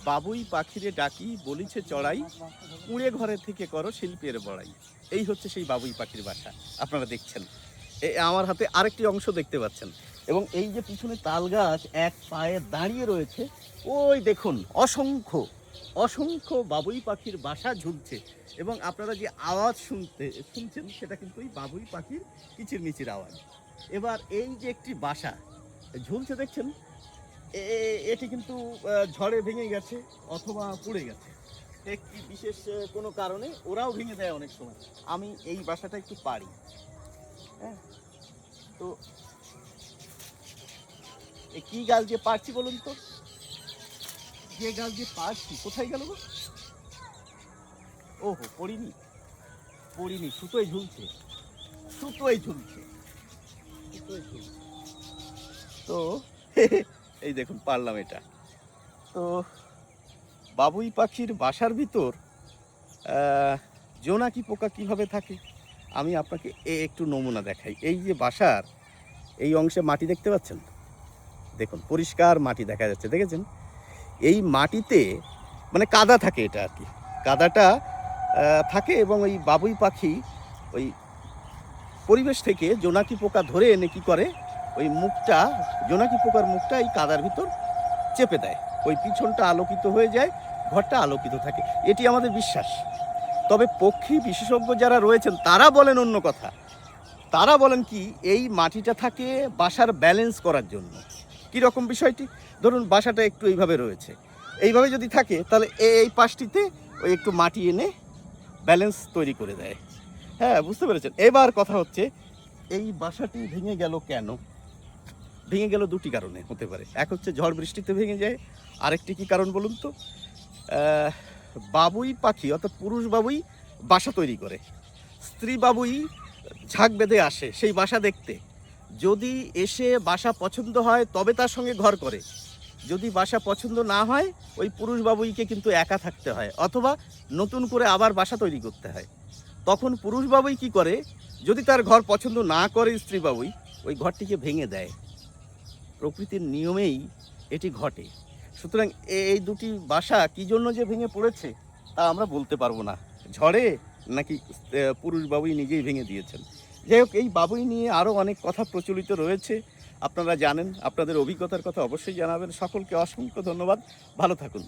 বাবুই পাখিরে ডাকি বলিছে চড়াই, কুঁড়ে ঘরে থেকে করো শিল্পের বড়াই। এই হচ্ছে সেই বাবুই পাখির বাসা। আপনারা দেখছেন আমার হাতে আরেকটি অংশ দেখতে পাচ্ছেন, এবং এই যে পিছনে তাল গাছ এক পায়ে দাঁড়িয়ে রয়েছে, ওই দেখুন অসংখ্য অসংখ্য বাবুই পাখির বাসা ঝুলছে, এবং আপনারা যে আওয়াজ শুনছেন সেটা কিন্তু এই বাবুই পাখির কিচিরমিচির আওয়াজ। এবার এই যে একটি বাসা ঝুলছে দেখছেন, এটি কিন্তু ঝড়ে ভেঙে গেছে অথবা পড়ে গেছে, একটি বিশেষ কোনো কারণে ওরাও ভেঙে দেয় অনেক সময়। আমি এই বাসাটা একটু পারি, হ্যাঁ। তো কি গাছ দিয়ে পারছি বলুন তো, যে গাছ দিয়ে পারছি কোথায় গেল গো? ওহো, পড়িনি পড়িনি, সুতোয় ঝুলছে, সুতোয় ঝুলছে, সুতোয় ঝুলছে। তো এই দেখুন পারলাম এটা। তো বাবুই পাখির বাসার ভিতর জোনাকি পোকা কিভাবে থাকে আমি আপনাকে একটু নমুনা দেখাই। এই যে বাসার এই অংশে মাটি দেখতে পাচ্ছেন, দেখুন পরিষ্কার মাটি দেখা যাচ্ছে, দেখেছেন? এই মাটিতে মানে কাদা থাকে, এটা আর কি কাদাটা থাকে, এবং ওই বাবুই পাখি ওই পরিবেশ থেকে জোনাকি পোকা ধরে এনে কি করে, ওই মুখটা, জোনাকি পোকার মুখটা এই কাদার ভিতর চেপে দেয়, ওই পিছনটা আলোকিত হয়ে যায়, ঘরটা আলোকিত থাকে, এটি আমাদের বিশ্বাস। তবে পক্ষী বিশেষজ্ঞ যারা রয়েছেন তারা বলেন অন্য কথা। তারা বলেন কি, এই মাটিটা থাকে বাসার ব্যালেন্স করার জন্য। কীরকম বিষয়টি, ধরুন বাসাটা একটু এইভাবে রয়েছে, এইভাবে যদি থাকে তাহলে এই পাশটিতে ওই একটু মাটি এনে ব্যালেন্স তৈরি করে দেয়। হ্যাঁ, বুঝতে পেরেছেন? এবার কথা হচ্ছে এই বাসাটি ভেঙে গেল কেন? ভেঙে গেল দুটি কারণে হতে পারে। এক হচ্ছে ঝড় বৃষ্টিতে ভেঙে যায়, আরেকটি কি কারণ বলুন তো, বাবুই পাখি অর্থাৎ পুরুষ বাবুই বাসা তৈরি করে, স্ত্রী বাবুই ঝাঁক বেঁধে আসে সেই বাসা দেখতে। যদি এসে বাসা পছন্দ হয় তবে তার সঙ্গে ঘর করে, যদি বাসা পছন্দ না হয় ওই পুরুষ বাবুইকে কিন্তু একা থাকতে হয়, অথবা নতুন করে আবার বাসা তৈরি করতে হয়। তখন পুরুষ বাবুই কি করে, যদি তার ঘর পছন্দ না করে স্ত্রী বাবুই, ওই ঘরটিকে ভেঙে দেয়। প্রকৃতির নিয়মেই এটি ঘটে। সুতরাং এই দুটি বাসা কী জন্য যে ভেঙে পড়েছে তা আমরা বলতে পারবো না, ঝড়ে নাকি পুরুষ বাবুই নিজেই ভেঙে দিয়েছেন। যাই হোক, এই বাবুই নিয়ে আরও অনেক কথা প্রচলিত রয়েছে, আপনারা জানেন, আপনাদের অভিজ্ঞতার কথা অবশ্যই জানাবেন। সকলকে অসংখ্য ধন্যবাদ, ভালো থাকুন।